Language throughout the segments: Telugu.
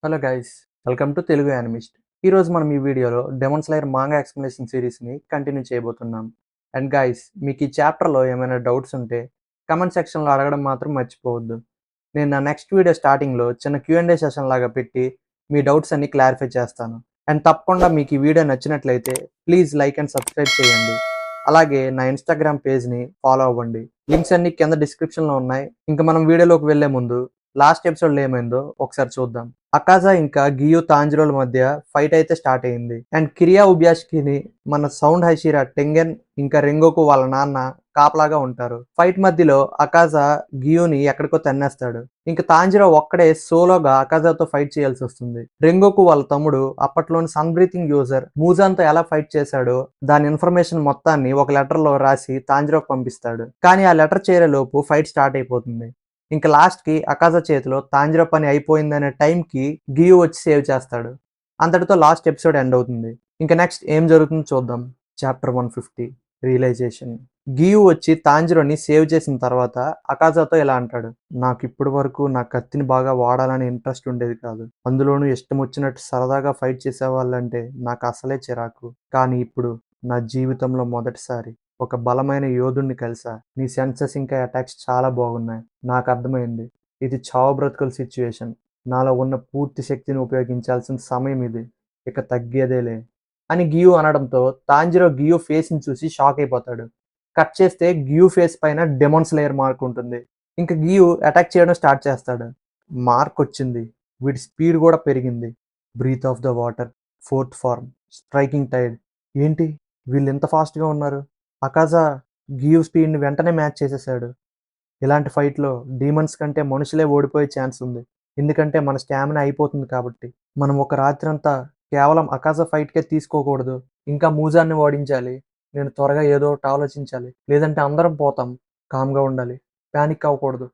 Hello guys, welcome to Telugu animist. ఈరోజు మనం ఈ వీడియోలో డెమన్ స్లేయర్ మాంగా ఎక్స్ప్లెనేషన్ సిరీస్ని కంటిన్యూ చేయబోతున్నాం. అండ్ గైస్, మీకు ఈ చాప్టర్లో ఏమైనా డౌట్స్ ఉంటే కమెంట్ సెక్షన్లో అడగడం మాత్రం మర్చిపోవద్దు. నేను నా నెక్స్ట్ వీడియో స్టార్టింగ్లో చిన్న Q&A సెషన్ లాగా పెట్టి మీ డౌట్స్ అన్ని క్లారిఫై చేస్తాను. అండ్ తప్పకుండా మీకు ఈ వీడియో నచ్చినట్లయితే ప్లీజ్ లైక్ అండ్ సబ్స్క్రైబ్ చేయండి. అలాగే నా ఇన్స్టాగ్రామ్ పేజ్ని ఫాలో అవ్వండి. లింక్స్ అన్ని కింద డిస్క్రిప్షన్లో ఉన్నాయి. ఇంకా మనం వీడియోలోకి వెళ్లే ముందు లాస్ట్ ఎపిసోడ్లో ఏమైందో ఒకసారి చూద్దాం. అకాజా ఇంకా గియు తాంజిరోల మధ్య ఫైట్ అయితే స్టార్ట్ అయింది. అండ్ కిరియా ఉబ్యాష్కిని మన సౌండ్ హైషిరా టెంగెన్ ఇంకా రెంగోకు వాళ్ళ నాన్న కాపలాగా ఉంటారు. ఫైట్ మధ్యలో అకాజా గియుని ఎక్కడికో తన్నేస్తాడు. ఇంకా తాంజిరో ఒక్కడే సోలోగా అకాజాతో ఫైట్ చేయాల్సి వస్తుంది. రెంగోకు వాళ్ళ తమ్ముడు అప్పట్లోని సన్ బ్రీతింగ్ యూజర్ మూజాన్తో ఎలా ఫైట్ చేశాడో దాని ఇన్ఫర్మేషన్ మొత్తాన్ని ఒక లెటర్ లో రాసి తాంజిరోకి పంపిస్తాడు. కానీ ఆ లెటర్ చేరేలోపు ఫైట్ స్టార్ట్ అయిపోతుంది. ఇంకా లాస్ట్కి అకాజా చేతిలో తాంజిరో పని అయిపోయిందనే టైంకి గియు వచ్చి సేవ్ చేస్తాడు. అంతటితో లాస్ట్ ఎపిసోడ్ ఎండ్ అవుతుంది. ఇంకా నెక్స్ట్ ఏం జరుగుతుందో చూద్దాం. Chapter 150 realisation. గియు వచ్చి తాంజిరోని సేవ్ చేసిన తర్వాత అకాజాతో ఇలా అంటాడు. నాకు ఇప్పటి వరకు నా కత్తిని బాగా వాడాలని ఇంట్రెస్ట్ ఉండేది కాదు. అందులోనూ ఇష్టం వచ్చినట్టు సరదాగా ఫైట్ చేసేవాళ్ళంటే నాకు అసలే చిరాకు. కానీ ఇప్పుడు నా జీవితంలో మొదటిసారి ఒక బలమైన యోధుడిని కలిసా. నీ సెన్సెస్ ఇంకా అటాక్స్ చాలా బాగున్నాయి. నాకు అర్థమైంది, ఇది చావు బ్రతుకుల సిచ్యువేషన్. నాలో ఉన్న పూర్తి శక్తిని ఉపయోగించాల్సిన సమయం ఇది. ఇక తగ్గేదేలే అని గియు అనడంతో తాంజిరో గియు ఫేస్ని చూసి షాక్ అయిపోతాడు. కట్ చేస్తే గియు ఫేస్ పైన డెమన్ స్లేయర్ మార్క్ ఉంటుంది. ఇంకా గియు అటాక్ చేయడం స్టార్ట్ చేస్తాడు. మార్క్ వచ్చింది, వీడి స్పీడ్ కూడా పెరిగింది. Breath of the water, fourth form, striking tide. ఏంటి వీళ్ళు ఎంత ఫాస్ట్గా ఉన్నారు? అకాజా గియు స్పీడ్ని వెంటనే మ్యాచ్ చేసేసాడు. ఇలాంటి ఫైట్లో డీమన్స్ కంటే మనుషులే ఓడిపోయే ఛాన్స్ ఉంది. ఎందుకంటే మన స్టామినా అయిపోతుంది కాబట్టి. మనం ఒక రాత్రి అంతా కేవలం అకాజా ఫైట్కే తీసుకోకూడదు. ఇంకా మూజాన్ని ఓడించాలి. నేను త్వరగా ఏదో ఒకటి ఆలోచించాలి, లేదంటే అందరం పోతాం. కామ్గా ఉండాలి, ప్యానిక్ అవ్వకూడదు.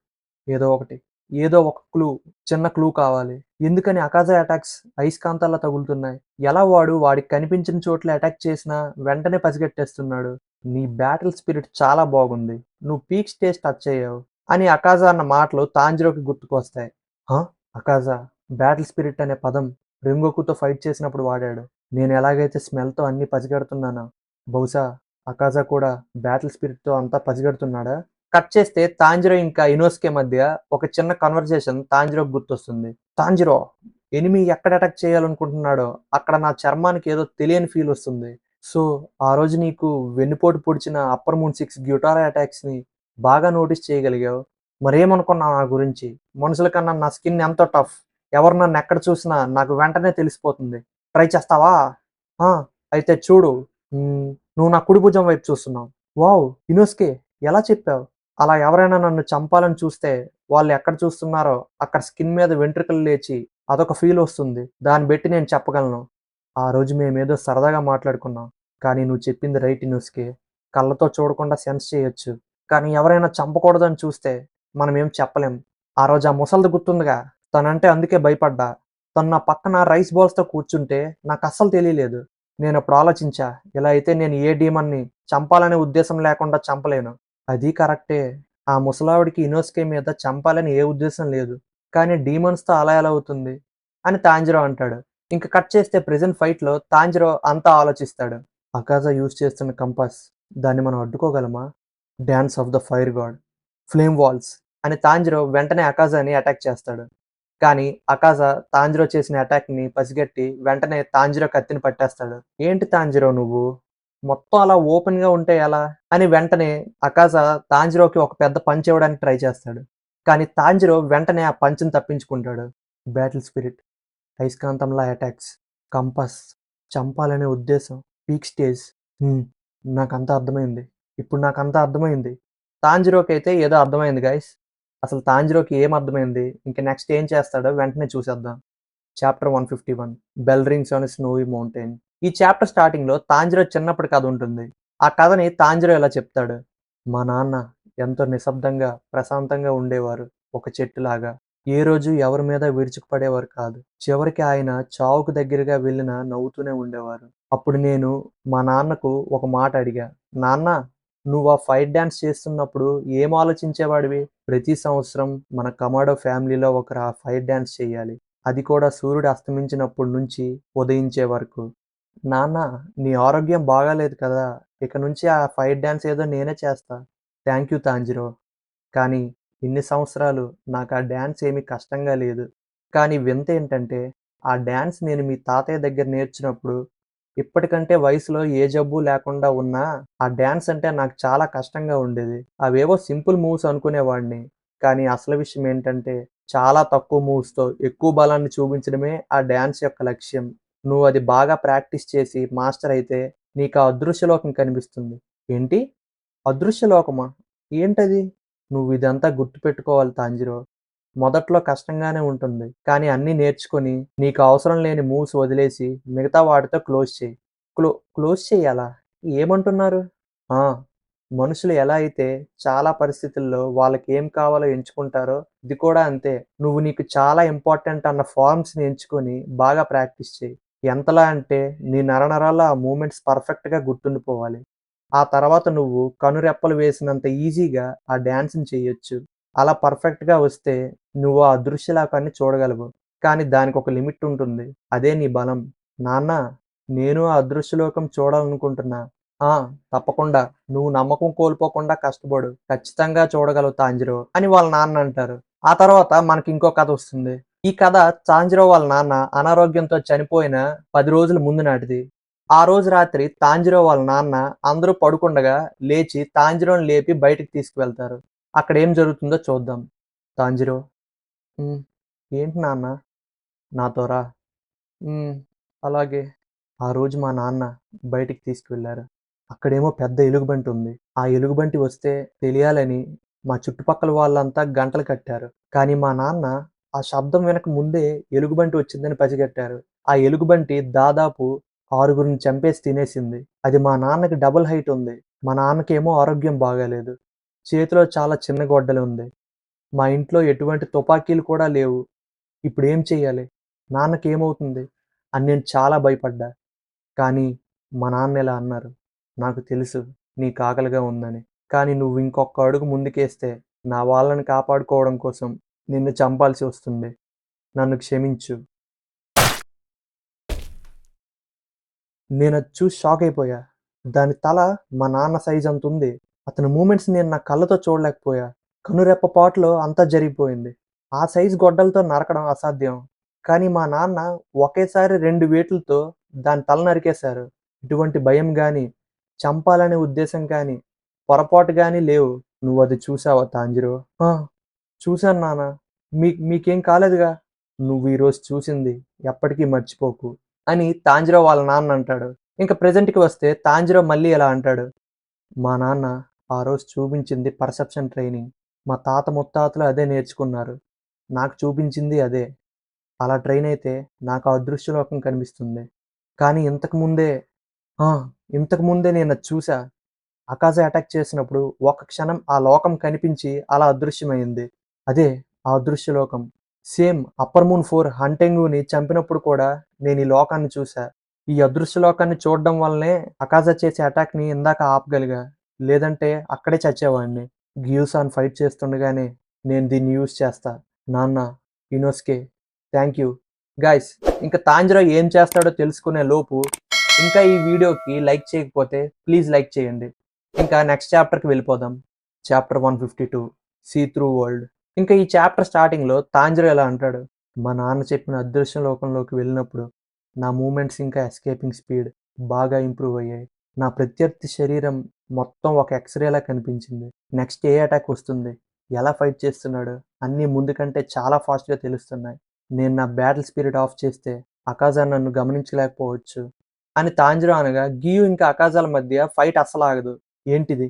ఏదో ఒకటి, ఏదో ఒక క్లూ, చిన్న క్లూ కావాలి. ఎందుకని అకాజా అటాక్స్ అయస్కాంతాల్లో తగులుతున్నాయి? ఎలా వాడికి కనిపించిన చోట్ల అటాక్ చేసినా వెంటనే పసిగట్టేస్తున్నాడు? నీ బ్యాటిల్ స్పిరిట్ చాలా బాగుంది. నువ్వు పీక్ స్టేజ్ టచ్ అయ్యావు అని అకాజా అన్న మాటలు తాంజిరోకి గుర్తుకొస్తాయి. హా, అకాజా బ్యాటిల్ స్పిరిట్ అనే పదం రెంగోకుతో ఫైట్ చేసినప్పుడు వాడాడు. నేను ఎలాగైతే స్మెల్తో అన్ని పసిగడుతున్నానో, బహుశా అకాజా కూడా బ్యాటిల్ స్పిరిట్తో అంతా పసిగడుతున్నాడా? కట్ చేస్తే తాంజిరో ఇంకా ఇనోస్కే మధ్య ఒక చిన్న కన్వర్జేషన్ తాంజిరోకి గుర్తొస్తుంది. తాంజిరో, ఎనిమి ఎక్కడ అటాక్ చేయాలనుకుంటున్నాడో అక్కడ నా చర్మానికి ఏదో తెలియని ఫీల్ వస్తుంది. సో ఆ రోజు నీకు వెన్నుపోటు పొడిచిన అప్పర్ మూన్ 6 గ్యూటారా అటాక్స్ని బాగా నోటీస్ చేయగలిగావు. మరేమనుకున్నావు నా గురించి? మనుషుల కన్నా నా స్కిన్ ఎంతో టఫ్. ఎవరు నన్ను ఎక్కడ చూసినా నాకు వెంటనే తెలిసిపోతుంది. ట్రై చేస్తావా? "ఆ, అయితే చూడు. నువ్వు నా కుడి భుజం వైపు చూస్తున్నావు." వావ్, ఇనోస్కే, ఎలా చెప్పావు? అలా ఎవరైనా నన్ను చంపాలని చూస్తే వాళ్ళు ఎక్కడ చూస్తున్నారో అక్కడ స్కిన్ మీద వెంట్రుకలు లేచి అదొక ఫీల్ వస్తుంది. దాన్ని బట్టి నేను చెప్పగలను. ఆ రోజు మేమేదో సరదాగా మాట్లాడుకున్నాం. కానీ నువ్వు చెప్పింది రైట్ ఇనోస్కే. కళ్ళతో చూడకుండా సెన్స్ చేయొచ్చు. కానీ ఎవరైనా చంపకూడదని చూస్తే మనమేం చెప్పలేం. ఆ రోజు ఆ ముసలిది గుర్తుందిగా? తనంటే అందుకే భయపడ్డా. తను నా పక్కన రైస్ బాల్స్‌తో కూర్చుంటే నాకస్సలు తెలియలేదు. నేనప్పుడు ఆలోచించా, ఇలా అయితే నేను ఏ డీమన్‌ని చంపాలనే ఉద్దేశం లేకుండా చంపలేను. అదీ కరెక్టే. ఆ ముసలావిడకి ఇనోస్కే మీద చంపాలని ఏ ఉద్దేశం లేదు. కానీ డీమన్స్‌తో అలా ఎలా అవుతుంది? అని తాంజిరో అంటాడు. ఇంక కట్ చేస్తే ప్రెజెంట్ ఫైట్‌లో తాంజిరో అంతా ఆలోచిస్తాడు. అకాజా యూజ్ చేస్తున్న కంపాస్, దాన్ని మనం అడ్డుకోగలమా? Dance of the fire god, flame walls అని తాంజిరో వెంటనే అకాజాని అటాక్ చేస్తాడు. కానీ అకాజా తాంజిరో చేసిన అటాక్‌ని పసిగట్టి వెంటనే తాంజిరో కత్తిని పట్టేస్తాడు. ఏంటి తాంజిరో నువ్వు? మొత్తం అలా ఓపెన్‌గా ఉంటే ఎలా? అని వెంటనే అకాజా తాంజిరోకి ఒక పెద్ద పంచ్ ఇవ్వడానికి ట్రై చేస్తాడు. కానీ తాంజిరో వెంటనే ఆ పంచ్‌ని తప్పించుకుంటాడు. బ్యాటిల్ స్పిరిట్, అయస్కాంతంలా అటాక్స్, కంపాస్, చంపాలనే ఉద్దేశం, పీక్ స్టేజ్. నాకంతా అర్థమైంది. ఇప్పుడు నాకంతా అర్థమైంది. తాంజిరోకైతే ఏదో అర్థమైంది గైస్. అసలు తాంజిరోకి ఏం అర్థమైంది? ఇంక నెక్స్ట్ ఏం చేస్తాడో వెంటనే చూసేద్దాం. Chapter 151 bell rings on a snowy mountain. ఈ చాప్టర్ స్టార్టింగ్‌లో తాంజిరో చిన్నప్పటి కథ ఉంటుంది. ఆ కథని తాంజిరో ఇలా చెప్తాడు. మా నాన్న ఎంతో నిశ్శబ్దంగా, ప్రశాంతంగా ఉండేవారు. ఒక చెట్టులాగా. ఏ రోజు ఎవరి మీద విరుచుకుపడేవారు కాదు. చివరికి ఆయన చావుకు దగ్గరగా వెళ్ళినా నవ్వుతూనే ఉండేవారు. అప్పుడు నేను మా నాన్నకు ఒక మాట అడిగా. నాన్న, నువ్వు ఆ ఫైట్ డాన్స్ చేస్తున్నప్పుడు ఏం ఆలోచించేవాడివి? ప్రతి సంవత్సరం మన కమాడో ఫ్యామిలీలో ఒకరు ఆ ఫైట్ డాన్స్ చేయాలి. అది కూడా సూర్యుడు అస్తమించినప్పటి నుంచి ఉదయించే వరకు. నాన్న, నీ ఆరోగ్యం బాగాలేదు కదా! ఇక నుంచి ఆ ఫైట్ డాన్స్ ఏదో నేనే చేస్తా. Thank you Tanjiro. కానీ ఇన్ని సంవత్సరాలు నాకా డాన్స్ ఏమీ కష్టంగా లేదు. కానీ వింతేంటంటే, ఆ డాన్స్ నేను మీ తాతయ్య దగ్గర నేర్చినప్పుడు, ఇప్పటికంటే వయసులో ఏ జబ్బు లేకుండా ఉన్నా, ఆ డాన్స్ అంటే నాకు చాలా కష్టంగా ఉండేది. అవేవో సింపుల్ మూవ్స్ అనుకునేవాడిని. కానీ అసలు విషయం ఏంటంటే, చాలా తక్కువ మూవ్స్‌తో ఎక్కువ బలాన్ని చూపించడమే ఆ డాన్స్ యొక్క లక్ష్యం. నువ్వది బాగా ప్రాక్టీస్ చేసి మాస్టర్ అయితే, నీకా అదృశ్యలోకం కనిపిస్తుంది. ఏంటి? అదృశ్యలోకమా? ఏంటది? నువ్విదంతా గుర్తుపెట్టుకోవాలి తాంజిరో. మొదట్లో కష్టంగానే ఉంటుంది. కానీ అన్నీ నేర్చుకొని, నీకు అవసరం లేని మూవ్స్ వదిలేసి, మిగతా వాటితో క్లోజ్ చెయ్యి. క్లోజ్ చెయ్యాలా? ఏమంటున్నారు? ఆ! మనుషులు ఎలా అయితే చాలా పరిస్థితుల్లో వాళ్ళకేం కావాలో ఎంచుకుంటారో, ఇది కూడా అంతే. నువ్వు నీకు చాలా ఇంపార్టెంట్ అన్న ఫార్మ్స్‌ని ఎంచుకొని బాగా ప్రాక్టీస్ చెయ్యి. ఎంతలా అంటే నీ నరనరాల్లో ఆ మూవ్‌మెంట్స్ పర్ఫెక్ట్‌గా గుర్తుండిపోవాలి. ఆ తర్వాత నువ్వు కనురెప్పలు వేసినంత ఈజీగా ఆ డాన్స్‌ని చెయ్యొచ్చు. అలా పర్ఫెక్ట్‌గా వస్తే నువ్వు ఆ దృశ్యలాకాన్ని చూడగలవు. కానీ దానికొక లిమిట్ ఉంటుంది. అదే నీ బలం. నాన్న, నేను ఆ అదృశ్యలోకం చూడాలనుకుంటున్నా. ఆ! తప్పకుండా. నువ్వు నమ్మకం కోల్పోకుండా కష్టపడు. ఖచ్చితంగా చూడగలవు తాంజిరో అని వాళ్ళ నాన్న అంటారు. ఆ తర్వాత మనకింకో కథొస్తుంది. ఈ కథ తాంజిరో వాళ్ళ నాన్న అనారోగ్యంతో చనిపోయిన 10 రోజుల ముందు నాటిది. ఆ రోజు రాత్రి తాంజిరో వాళ్ళ నాన్న అందరూ పడుకుండగా లేచి తాంజిరోని లేపి బయటికి తీసుకువెళ్తారు. అక్కడేం జరుగుతుందో చూద్దాం. తాంజిరో: హ్మ్. ఏంటి నాన్న? నాతో రా. హ్మ్. అలాగే. ఆ రోజు మా నాన్న బయటికి తీసుకువెళ్లారు. అక్కడేమో పెద్ద ఎలుగుబంటి ఉంది. ఆ ఎలుగుబంటి వస్తే తెలియాలని మా చుట్టుపక్కల వాళ్ళంతా గంటలు కట్టారు. కానీ మా నాన్న ఆ శబ్దం వినక ముందే ఎలుగుబంటి వచ్చిందని పసిగట్టారు. ఆ ఎలుగుబంటి దాదాపు 6గురిని చంపేసి తినేసింది. అది మా నాన్నకి డబుల్ హైట్ ఉంది. మా నాన్నకేమో ఆరోగ్యం బాగాలేదు. చేతిలో చాలా చిన్న గొడ్డలి ఉంది. మా ఇంట్లో ఎటువంటి తుపాకీలు కూడా లేవు. ఇప్పుడేం చెయ్యాలి? నాన్నకేమవుతుంది? అని నేను చాలా భయపడ్డా. కానీ మా నాన్న ఇలా అన్నారు. నాకు తెలుసు నీకు ఆకలిగా ఉందని. కానీ నువ్వు ఇంకొక అడుగు ముందుకేస్తే నా వాళ్ళని కాపాడుకోవడం కోసం నిన్ను చంపాల్సి వస్తుంది. నన్ను క్షమించు. నేనది చూసి షాక్ అయిపోయా. దాని తల మా నాన్న సైజ్ అంతుంది. అతని మూవ్‌మెంట్స్ నేను నా కళ్ళతో చూడలేకపోయా. కనురెప్ప పాటులో అంతా జరిగిపోయింది. ఆ సైజ్ గొడ్డలతో నరకడం అసాధ్యం. కానీ మా నాన్న ఒకేసారి 2 వేటులతో దాని తల నరికేశారు. ఎటువంటి భయం గాని, చంపాలనే ఉద్దేశం కానీ, పొరపాటు గాని లేవు. నువ్వది చూసావా తాంజిరో? ఆ! చూసాను నాన్న. మీకేం కాలేదుగా? నువ్వు ఈరోజు చూసింది ఎప్పటికీ మర్చిపోకు అని తాంజిరో వాళ్ళ నాన్న అంటాడు. ఇంక ప్రెజెంట్‌కి వస్తే తాంజిరో మళ్ళీ ఇలా అంటాడు. మా నాన్న ఆ రోజు చూపించింది పర్సెప్షన్ ట్రైనింగ్. మా తాత ముత్తాతలు అదే నేర్చుకున్నారు. నాకు చూపించింది అదే. అలా ట్రైన్ అయితే నాకు ఆ అదృశ్యలోకం కనిపిస్తుంది. కానీ ఆ! ఇంతకు ముందే నేనది చూసా. అకాజా అటాక్ చేసినప్పుడు ఒక్క క్షణం ఆ లోకం కనిపించి అలా అదృశ్యమైంది. అదే ఆ అదృశ్యలోకం. సేమ్ 'అప్పర్ మూన్ 4' హంటెంగుని చంపినప్పుడు కూడా నేను ఈ లోకాన్ని చూసా. ఈ అదృశ్యలోకాన్ని చూడడం వల్లనే అకాజా చేసే అటాక్‌ని ఇందాక ఆపగలిగా. లేదంటే అక్కడే చచ్చేవాడిని. గియూసాన్ ఫైట్ చేస్తుండగానే నేను దీన్ని యూజ్ చేస్తా. నాన్న, ఇనోస్కే, థాంక్ యూ. గైస్, ఇంక తాంజిరో ఏం చేస్తాడో తెలుసుకునే లోపు ఇంకా ఈ వీడియోకి లైక్ చేయకపోతే ప్లీజ్ లైక్ చేయండి. ఇంకా నెక్స్ట్ చాప్టర్‌కి వెళ్ళిపోదాం. Chapter 152 see through world. ఇంకా ఈ చాప్టర్ స్టార్టింగ్‌లో తాంజిరో ఇలా అంటాడు. మా నాన్న చెప్పిన అదృశ్య లోకంలోకి వెళ్ళినప్పుడు నా మూవ్‌మెంట్స్ ఇంకా ఎస్కేపింగ్ స్పీడ్ బాగా ఇంప్రూవ్ అయ్యాయి. నా ప్రత్యర్థి శరీరం మొత్తం ఒక ఎక్స్‌రేలా కనిపించింది. నెక్స్ట్ ఏ అటాక్ వస్తుంది? ఎలా ఫైట్ చేస్తున్నాడు? అన్నీ ముందు కంటే చాలా ఫాస్ట్‌గా తెలుస్తున్నాయి. నేను నా బ్యాటిల్ స్పిరిట్ ఆఫ్ చేస్తే అకాజా నన్ను గమనించలేకపోవచ్చు అని తాంజిరో అనగా గియు ఇంకా అకాజాల మధ్య ఫైట్ అస్సలాగదు. ఏంటిది?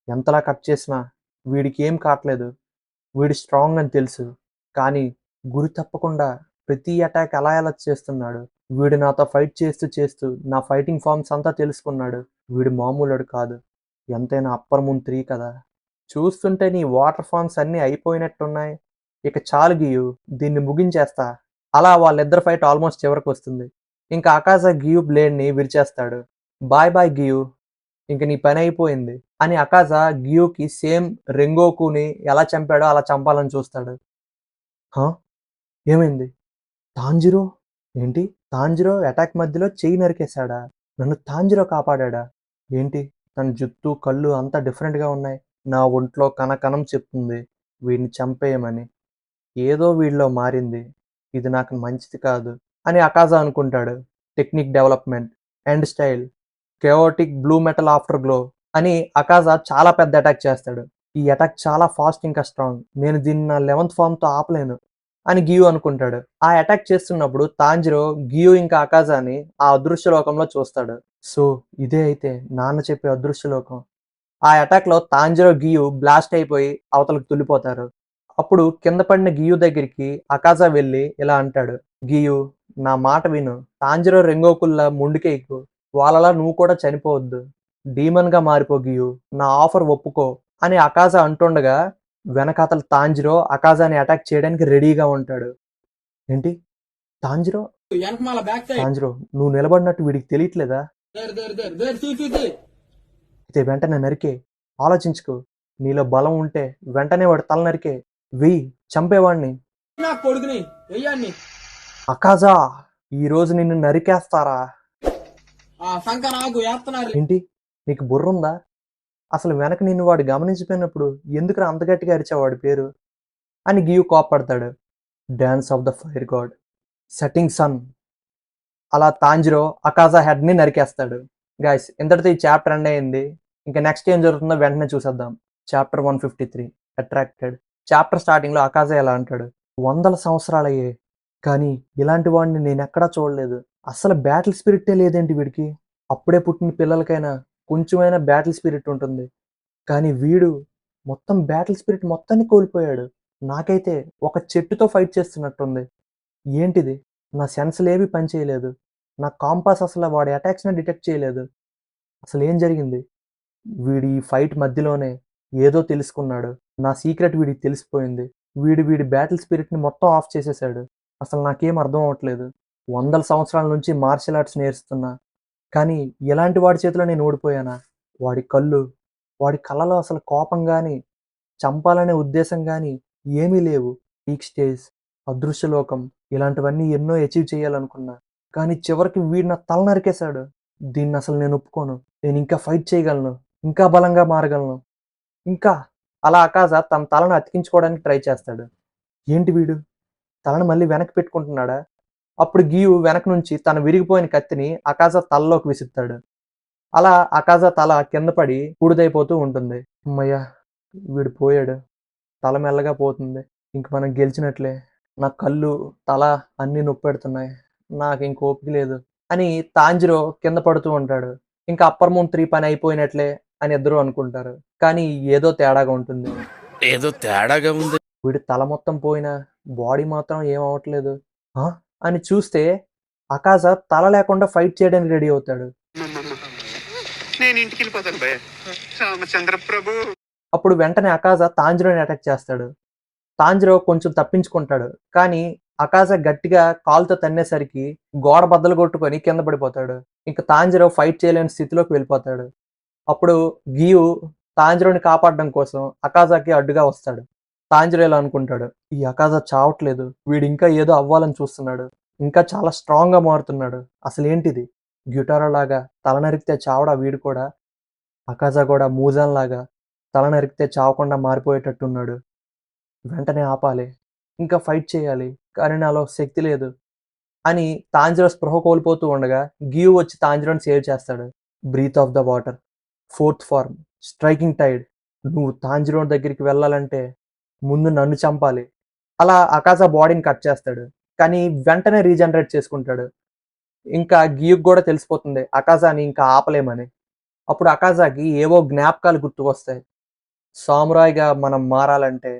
ఎంతలా కట్ చేసినా వీడికి ఏం కాట్లేదు. వీడు స్ట్రాంగ్ అని తెలుసు. కానీ గురి తప్పకుండా ప్రతి అటాక్ అలా ఎలా చేస్తున్నాడు. వీడు నాతో ఫైట్ చేస్తూ చేస్తూ నా ఫైటింగ్ ఫార్మ్స్ అంతా తెలుసుకున్నాడు. వీడు మామూలోడు కాదు. ఎంతైనా అప్పర్ మూన్ 3 కదా! చూస్తుంటే నీ వాటర్ ఫార్మ్స్ అన్నీ అయిపోయినట్టున్నాయి. ఇక చాలు గియు, దీన్ని ముగించేస్తా. అలా వాళ్ళిద్దరి ఫైట్ ఆల్మోస్ట్ చివరకొస్తుంది. ఇంక అకాజా గియు బ్లేడ్‌ని విరిచేస్తాడు. బాయ్ బాయ్ గియు, ఇంక నీ పనయిపోయింది అని అకాజా గియుకి సేమ్ రెంగోకుని ఎలా చంపాడో అలా చంపాలని చూస్తాడు. హా! ఏమైంది? తాంజిరో ఏంటి? తాంజిరో అటాక్ మధ్యలో చెయ్యి నరికేశాడా? నన్ను తాంజిరో కాపాడా? ఏంటి? తన జుత్తు, కళ్ళు అంతా డిఫరెంట్‌గా ఉన్నాయి. నా ఒంట్లో కణకణం చెప్తుంది వీడిని చంపేయమని. ఏదో వీడిలో మారింది. ఇది నాకు మంచిది కాదు అని అకాజా అనుకుంటాడు. Technique development, end style, chaotic blue metal after glow అని అకాజా చాలా పెద్ద అటాక్ చేస్తాడు. ఈ అటాక్ చాలా ఫాస్ట్ ఇంకా స్ట్రాంగ్. నేను దీన్ని నా 11థ్ ఫార్మ్‌తో ఆపలేను అని గియు అనుకుంటాడు. ఆ అటాక్ చేస్తున్నప్పుడు తాంజిరో గియు ఇంకా అకాజాని ఆ అదృశ్య లోకంలో చూస్తాడు. సో ఇదే అయితే నాన్న చెప్పే అదృశ్య లోకం. ఆ అటాక్‌లో తాంజిరో, గియు బ్లాస్ట్ అయిపోయి అవతలకి తుల్లిపోతారు. అప్పుడు కింద పడిన గియు దగ్గరికి అకాజా వెళ్ళి ఇలా అంటాడు. గియు, నా మాట విను. తాంజిరో, రెంగోకుల్లా మొండికేయకు. వాళ్ళలా నువ్వు కూడా చనిపోవద్దు. డీమన్‌గా మారిపో గియు. నా ఆఫర్ ఒప్పుకో అని అకాజా అంటుండగా వెనకాతల తాంజిరో అకాజాని అటాక్ చేయడానికి రెడీగా ఉంటాడు. ఏంటి? తాంజిరో? వెనకమాల బ్యాక్ సైడ్ తాంజిరో నువ్వు నిలబడినట్టు వీడికి తెలియట్లేదా? అయితే వెంటనే నరికే. ఆలోచించుకో. నీలో బలం ఉంటే వెంటనే వాడి తల నరికే. వెయ్యి. చంపేవాణ్ణి. నా కొడుకుని వెయ్యాన్ని అకాజా ఈరోజు నిన్ను నరికేస్తారా? ఆ సంఖ నాకు వేస్తున్నారు. ఏంటి? నీకు బుర్రుందా? అసలు వెనక నిన్ను వాడు గమనించిపోయినప్పుడు ఎందుకురా అంత గట్టిగా అరిచావు వాడి పేరు? అని గియు కోప్పడతాడు. Dance of the fire god, setting sun. అలా తాంజిరో అకాజా హెడ్ని నరికేస్తాడు. గైస్ ఇంతటితో ఈ చాప్టర్ ఎండ్ అయింది. ఇంకా నెక్స్ట్ ఏం జరుగుతుందో వెంటనే చూసేద్దాం. Chapter 153 attracted. చాప్టర్ స్టార్టింగ్లో అకాజా ఎలా అంటాడు, 100 సంవత్సరాలయ్యే కానీ ఇలాంటి వాడిని నేను ఎక్కడా చూడలేదు. అసలు బ్యాటిల్ స్పిరిటే లేదేంటి వీడికి? అప్పుడే పుట్టిన పిల్లలకైనా కొంచెమైనా బ్యాటిల్ స్పిరిట్ ఉంటుంది. కానీ వీడు మొత్తం బ్యాటిల్ స్పిరిట్ మొత్తాన్ని కోల్పోయాడు. నాకైతే ఒక చెట్టుతో ఫైట్ చేస్తున్నట్టుంది. ఏంటిది? నా సెన్స్‌లేవి పనిచేయలేదు. నా కాంపాస్ అసల వాడి అటాక్స్‌ని డిటెక్ట్ చేయలేదు. అసలేం జరిగింది? వీడి ఈ ఫైట్ మధ్యలోనే ఏదో తెలుసుకున్నాడు. నా సీక్రెట్ వీడికి తెలిసిపోయింది. వీడి బ్యాటిల్ స్పిరిట్‌ని మొత్తం ఆఫ్ చేసేసాడు. అసలు నాకేం అర్థం అవ్వట్లేదు. వందల సంవత్సరాల నుంచి మార్షల్ ఆర్ట్స్ నేర్చుతున్నా. కానీ ఇలాంటి వాడి చేతిలో నేను ఓడిపోయానా? వాడి కళ్ళు, వాడి కళ్ళలో అసలు కోపం గాని, చంపాలనే ఉద్దేశం గాని ఏమీ లేవు. పీక్ స్టేజ్, అదృశ్య లోకం ఇలాంటివన్నీ ఎన్నో అచీవ్ చేయాలనుకున్నా. కానీ చివరికి వీడు నా తల నరికేశాడు. దీన్నసలు నేను ఒప్పుకోను. నేనింకా ఫైట్ చేయగలను. ఇంకా బలంగా మారగలను. ఇంకా అలా అకాజా తన తలను అతికించుకోవడానికి ట్రై చేస్తాడు. ఏంటి వీడు? తలను మళ్ళీ వెనక్కి పెట్టుకుంటున్నాడా? అప్పుడు గియు వెనక నుంచి తన విరిగిపోయిన కత్తిని అకాజా తలలోకి విసురుతాడు. అలా అకాజా తల కింద పడి బూడిదైపోతూ ఉంటుంది. హమ్మయ్య! వీడు పోయాడు. తల మెల్లగా పోతుంది. ఇంక మనం గెలిచినట్లే. నా కళ్ళు, తల అన్నీ నొప్పెడుతున్నాయి. నాకింక ఓపిక లేదు అని తాంజిరో కింద పడుతూ ఉంటాడు. ఇంకా అప్పర్ మూన్ 3 పని అయిపోయినట్లే అని ఇద్దరూ అనుకుంటారు. కానీ ఏదో తేడాగా ఉంటుంది. ఏదో తేడాగా ఉంది. వీడి తల మొత్తం పోయినా బాడీ మాత్రం ఏమవ్వట్లేదు. ఆ? అని చూస్తే అకాజా తల లేకుండా ఫైట్ చేయడానికి రెడీ అవుతాడు. నేను ఇంటికి వెళ్ళిపోతాను భయ్య. రామచంద్ర ప్రభు. అప్పుడు వెంటనే అకాజా తాంజిరోని అటాక్ చేస్తాడు. తాంజిరో కొంచెం తప్పించుకుంటాడు. కానీ అకాజా గట్టిగా కాలుతో తన్నేసరికి గోడ బద్దలు కొట్టుకొని కింద పడిపోతాడు. ఇంక తాంజిరో ఫైట్ చేయలేని స్థితిలోకి వెళ్ళిపోతాడు. అప్పుడు గియు తాంజిరోని కాపాడడం కోసం అకాజాకి అడ్డుగా వస్తాడు. తాంజిరో ఇలా అనుకుంటాడు, ఈ అకాజా చావట్లేదు. వీడు ఇంకా ఏదో అవ్వాలని చూస్తున్నాడు. ఇంకా చాలా స్ట్రాంగ్గా మారుతున్నాడు. అసలేంటిది? గ్యుటారో లాగా తల నరికితే చావడా వీడు కూడా? అకాజా కూడా మూజాన్ లాగా తల నరికితే చావకుండా మారిపోయేటట్టున్నాడు. వెంటనే ఆపాలి. ఇంకా ఫైట్ చేయాలి. కానీ నాలో శక్తి లేదు అని తాంజిరో స్పృహ కోల్పోతూ ఉండగా గియు వచ్చి తాంజిరోని సేవ్ చేస్తాడు. Breath of the water, 4th form, striking Tide. నువ్వు తాంజిరో దగ్గరికి వెళ్ళాలంటే ముందు నన్ను చంపాలి. అలా అకాజా బాడీని కట్ చేస్తాడు. కానీ వెంటనే రీజనరేట్ చేసుకుంటాడు. ఇంకా గియుకి కూడా తెలిసిపోతుంది అకాజాని ఇంకా ఆపలేమని. అప్పుడు అకాజాకి ఏవో జ్ఞాపకాలు గుర్తుకొస్తాయి. సామురాయిగా మనం మారాలంటే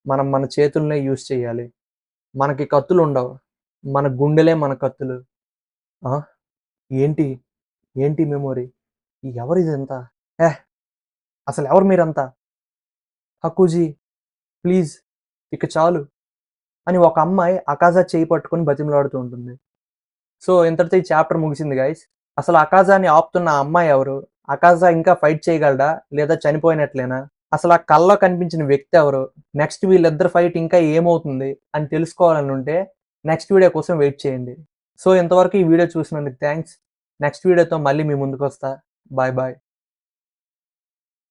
మనం మన చేతులనే యూజ్ చేయాలి. మనకి కత్తులు ఉండవు. మన గుండెలే మన కత్తులు. ఆ? ఏంటి? ఏంటి మెమొరీ? ఎవరిదంతా? ఏహ్! అసలు ఎవరు మీరంతా? హకుజీ ప్లీజ్ ఇక చాలు అని ఒక అమ్మాయి అకాజా చేయి పట్టుకొని బతిమలాడుతూ ఉంటుంది. సో ఇంతటితో ఈ చాప్టర్ ముగిసింది గైస్. అసలు అకాజాని ఆపుతున్న ఆ అమ్మాయి ఎవరు? అకాజా ఇంకా ఫైట్ చేయగలడా లేదా చనిపోయినట్లేనా? అసలు ఆ కల్లో కనిపించిన వ్యక్తి ఎవరు? నెక్స్ట్ వీళ్ళిద్దరు ఫైట్ ఇంకా ఏమవుతుంది అని తెలుసుకోవాలని ఉంటే నెక్స్ట్ వీడియో కోసం వెయిట్ చేయండి. సో ఇంతవరకు ఈ వీడియో చూసినందుకు థ్యాంక్స్. నెక్స్ట్ వీడియోతో మళ్ళీ మీ ముందుకు వస్తా. Bye bye.